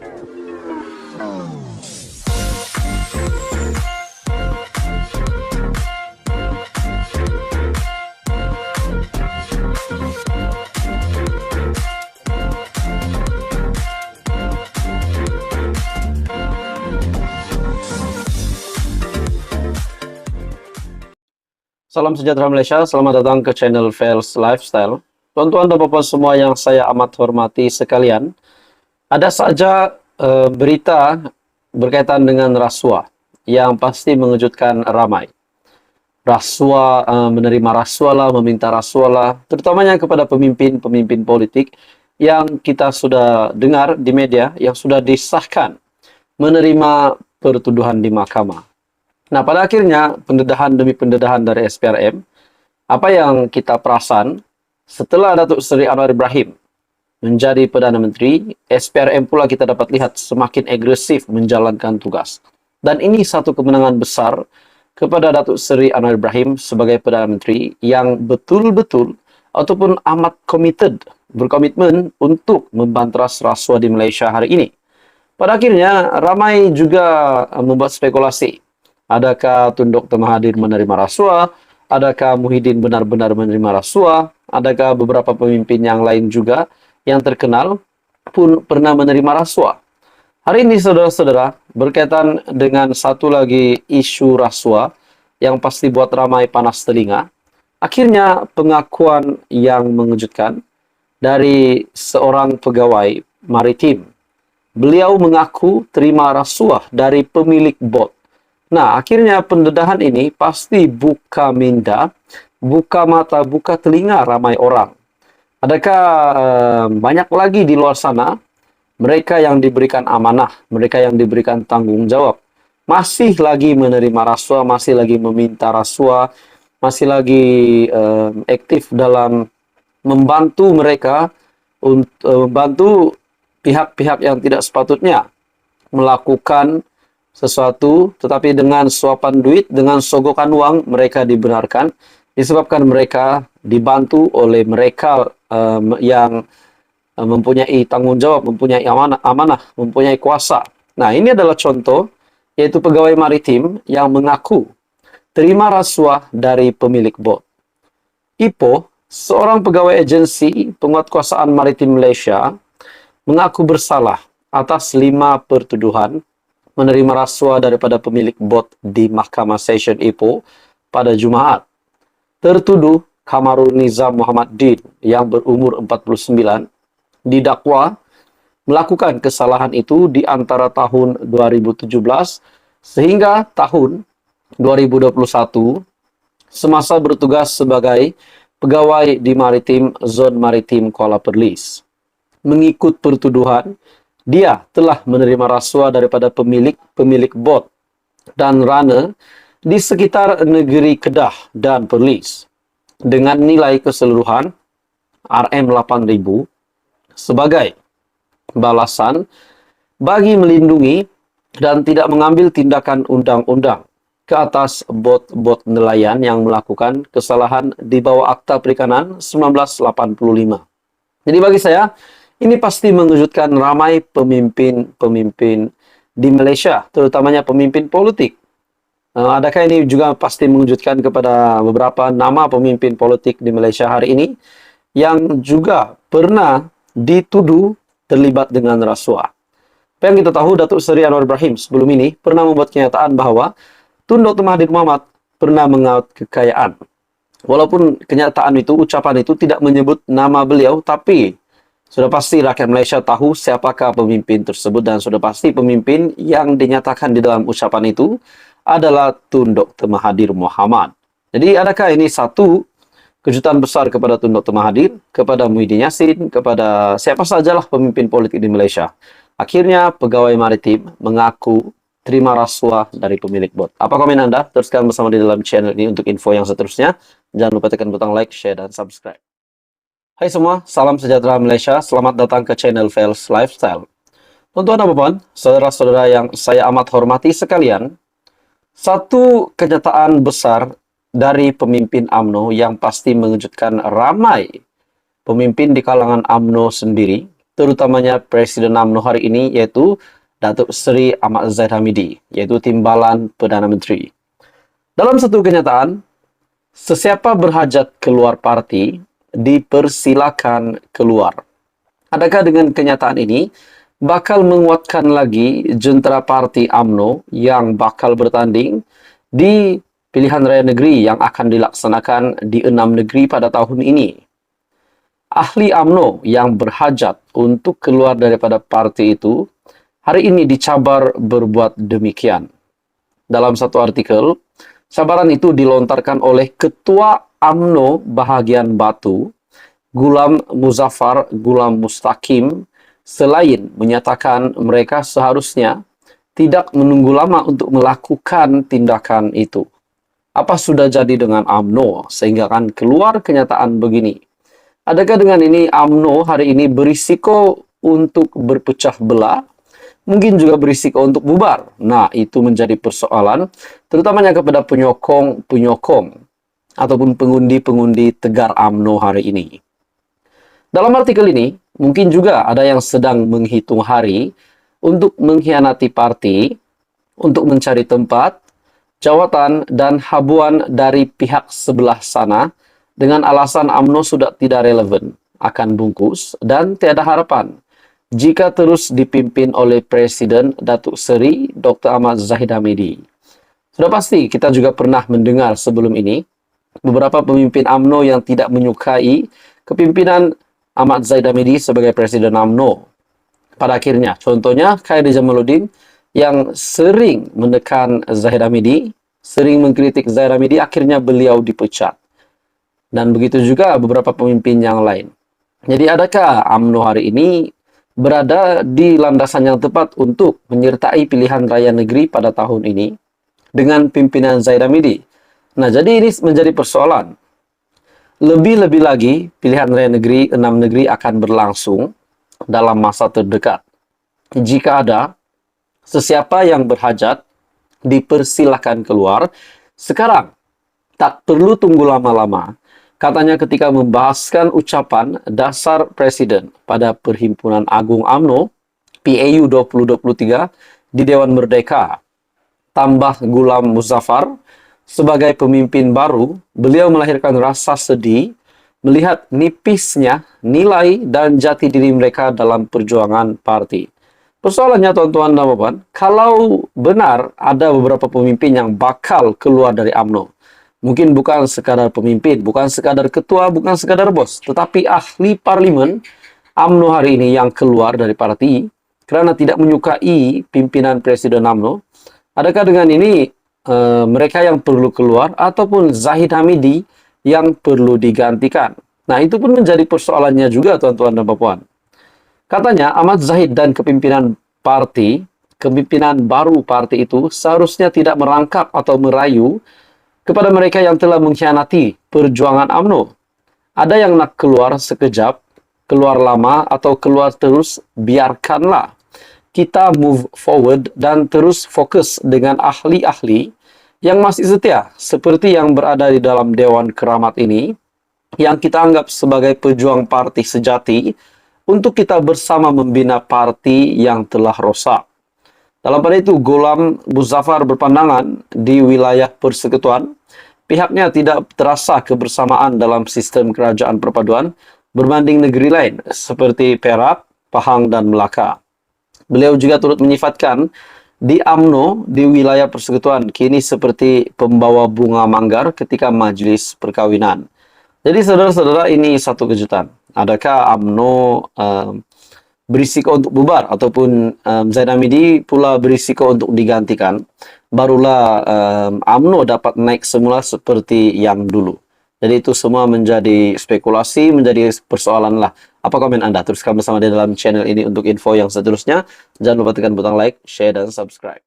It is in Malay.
Salam sejahtera Malaysia, selamat datang ke channel Fels Lifestyle. Tuan-tuan dan puan semua yang saya amat hormati sekalian, ada saja berita berkaitan dengan rasuah yang pasti mengejutkan ramai. Rasuah, menerima rasuah lah, meminta rasuah lah, terutamanya kepada pemimpin-pemimpin politik yang kita sudah dengar di media, yang sudah disahkan menerima pertuduhan di mahkamah. Nah, pada akhirnya, pendedahan demi pendedahan dari SPRM, apa yang kita perasan, setelah Datuk Seri Anwar Ibrahim menjadi Perdana Menteri, SPRM pula kita dapat lihat semakin agresif menjalankan tugas. Dan ini satu kemenangan besar kepada Datuk Seri Anwar Ibrahim sebagai Perdana Menteri yang betul-betul ataupun amat berkomitmen untuk membanteras rasuah di Malaysia hari ini. Pada akhirnya, ramai juga membuat spekulasi. Adakah Tun Dr. Mahathir menerima rasuah? Adakah Muhyiddin benar-benar menerima rasuah? Adakah beberapa pemimpin yang lain juga yang terkenal pun pernah menerima rasuah? Hari ini, saudara-saudara, berkaitan dengan satu lagi isu rasuah yang pasti buat ramai panas telinga. Akhirnya, pengakuan yang mengejutkan dari seorang pegawai maritim. Beliau mengaku terima rasuah dari pemilik bot. Nah, akhirnya pendedahan ini pasti buka minda, buka mata, buka telinga ramai orang. Adakah banyak lagi di luar sana mereka yang diberikan amanah, mereka yang diberikan tanggung jawab, masih lagi menerima rasuah, masih lagi meminta rasuah, masih lagi aktif dalam membantu mereka, membantu pihak-pihak yang tidak sepatutnya melakukan sesuatu, tetapi dengan suapan duit, dengan sogokan uang, mereka dibenarkan, disebabkan mereka dibantu oleh mereka yang mempunyai tanggung jawab, mempunyai amanah, mempunyai kuasa. Nah, ini adalah contoh, yaitu pegawai maritim yang mengaku terima rasuah dari pemilik bot. Ipoh, seorang pegawai agensi penguatkuasaan maritim Malaysia, mengaku bersalah atas 5 pertuduhan menerima rasuah daripada pemilik bot di Mahkamah Session Ipoh pada Jumaat. Tertuduh Kamarul Nizam Muhammad Din yang berumur 49 didakwa melakukan kesalahan itu di antara tahun 2017 sehingga tahun 2021 semasa bertugas sebagai pegawai di Zon Maritim Kuala Perlis. Mengikut pertuduhan, dia telah menerima rasuah daripada pemilik bot dan runner di sekitar negeri Kedah dan Perlis dengan nilai keseluruhan RM8.000 sebagai balasan bagi melindungi dan tidak mengambil tindakan undang-undang ke atas bot-bot nelayan yang melakukan kesalahan di bawah Akta Perikanan 1985. Jadi bagi saya, ini pasti mengejutkan ramai pemimpin-pemimpin di Malaysia, terutamanya pemimpin politik. Adakah ini juga pasti mengejutkan kepada beberapa nama pemimpin politik di Malaysia hari ini yang juga pernah dituduh terlibat dengan rasuah. Apa yang kita tahu, Datuk Seri Anwar Ibrahim sebelum ini pernah membuat kenyataan bahwa Tun Dr. Mahathir Mohamad pernah mengaut kekayaan. Walaupun kenyataan itu, ucapan itu tidak menyebut nama beliau, tapi sudah pasti rakyat Malaysia tahu siapakah pemimpin tersebut dan sudah pasti pemimpin yang dinyatakan di dalam ucapan itu adalah Tun Dr. Mahathir Mohamad. Jadi adakah ini satu kejutan besar kepada Tun Dr. Mahathir, kepada Muhyiddin Yassin, kepada siapa sajalah pemimpin politik di Malaysia. Akhirnya pegawai maritim mengaku terima rasuah dari pemilik bot. Apa komen Anda? Teruskan bersama di dalam channel ini untuk info yang seterusnya. Jangan lupa tekan butang like, share, dan subscribe. Hai semua, salam sejahtera Malaysia. Selamat datang ke channel Fels Lifestyle. Tuan-tuan dan puan, saudara-saudara yang saya amat hormati sekalian, satu kenyataan besar dari pemimpin UMNO yang pasti mengejutkan ramai pemimpin di kalangan UMNO sendiri terutamanya Presiden UMNO hari ini, yaitu Datuk Seri Ahmad Zahid Hamidi, yaitu Timbalan Perdana Menteri. Dalam satu kenyataan, sesiapa berhajat keluar parti, dipersilakan keluar. Adakah dengan kenyataan ini bakal menguatkan lagi jentera parti UMNO yang bakal bertanding di pilihan raya negeri yang akan dilaksanakan di 6 negeri pada tahun ini? Ahli UMNO yang berhajat untuk keluar daripada parti itu hari ini dicabar berbuat demikian. Dalam satu artikel, cabaran itu dilontarkan oleh Ketua UMNO Bahagian Batu, Gulam Muzaffar Gulam Mustaqim, selain menyatakan mereka seharusnya tidak menunggu lama untuk melakukan tindakan itu. Apa sudah jadi dengan UMNO sehingga akan keluar kenyataan begini? Adakah dengan ini UMNO hari ini berisiko untuk berpecah belah? Mungkin juga berisiko untuk bubar. Nah, itu menjadi persoalan, terutamanya kepada penyokong ataupun pengundi-pengundi Tegar UMNO hari ini. Dalam artikel ini, mungkin juga ada yang sedang menghitung hari untuk mengkhianati parti, untuk mencari tempat, jawatan, dan habuan dari pihak sebelah sana dengan alasan UMNO sudah tidak relevan, akan bungkus, dan tiada harapan jika terus dipimpin oleh Presiden Datuk Seri Dr. Ahmad Zahid Hamidi. Sudah pasti kita juga pernah mendengar sebelum ini beberapa pemimpin UMNO yang tidak menyukai kepimpinan Ahmad Zahid Hamidi sebagai Presiden UMNO. Pada akhirnya, contohnya Khairi Jamaluddin yang sering menekan Zahid Hamidi, sering mengkritik Zahid Hamidi, akhirnya beliau dipecat. Dan begitu juga beberapa pemimpin yang lain. Jadi adakah UMNO hari ini berada di landasan yang tepat untuk menyertai pilihan raya negeri pada tahun ini dengan pimpinan Zahid Hamidi? Nah, jadi ini menjadi persoalan. Lebih-lebih lagi, pilihan raya negeri 6 negeri akan berlangsung dalam masa terdekat. Jika ada sesiapa yang berhajat, dipersilakan keluar. Sekarang, tak perlu tunggu lama-lama. Katanya ketika membahaskan ucapan dasar Presiden pada Perhimpunan Agung UMNO PAU 2023 di Dewan Merdeka, tambah Gulam Muzaffar sebagai pemimpin baru, beliau melahirkan rasa sedih melihat nipisnya nilai dan jati diri mereka dalam perjuangan parti. Persoalannya tuan-tuan dan puan, kalau benar ada beberapa pemimpin yang bakal keluar dari UMNO, mungkin bukan sekadar pemimpin, bukan sekadar ketua, bukan sekadar bos, tetapi ahli parlimen UMNO hari ini yang keluar dari parti karena tidak menyukai pimpinan Presiden UMNO. Adakah dengan ini mereka yang perlu keluar ataupun Zahid Hamidi yang perlu digantikan? Nah, itu pun menjadi persoalannya juga tuan-tuan dan puan. Katanya Ahmad Zahid dan kepimpinan parti, kepimpinan baru parti itu seharusnya tidak merangkap atau merayu kepada mereka yang telah mengkhianati perjuangan UMNO. Ada yang nak keluar sekejap, keluar lama, atau keluar terus, biarkanlah. Kita move forward dan terus fokus dengan ahli-ahli yang masih setia, seperti yang berada di dalam Dewan Keramat ini, yang kita anggap sebagai pejuang parti sejati, untuk kita bersama membina parti yang telah rosak. Dalam pada itu, Gulam Muzaffar berpandangan di wilayah persekutuan, pihaknya tidak terasa kebersamaan dalam sistem kerajaan perpaduan berbanding negeri lain seperti Perak, Pahang, dan Melaka. Beliau juga turut menyifatkan di UMNO di wilayah persekutuan kini seperti pembawa bunga manggar ketika majelis perkawinan. Jadi saudara-saudara, ini satu kejutan. Adakah UMNO berisiko untuk bubar ataupun Zahid Hamidi pula berisiko untuk digantikan, barulah UMNO dapat naik semula seperti yang dulu. Jadi itu semua menjadi spekulasi, menjadi persoalan lah. Apa komen Anda? Teruskan bersama di dalam channel ini untuk info yang seterusnya. Jangan lupa tekan butang like, share, dan subscribe.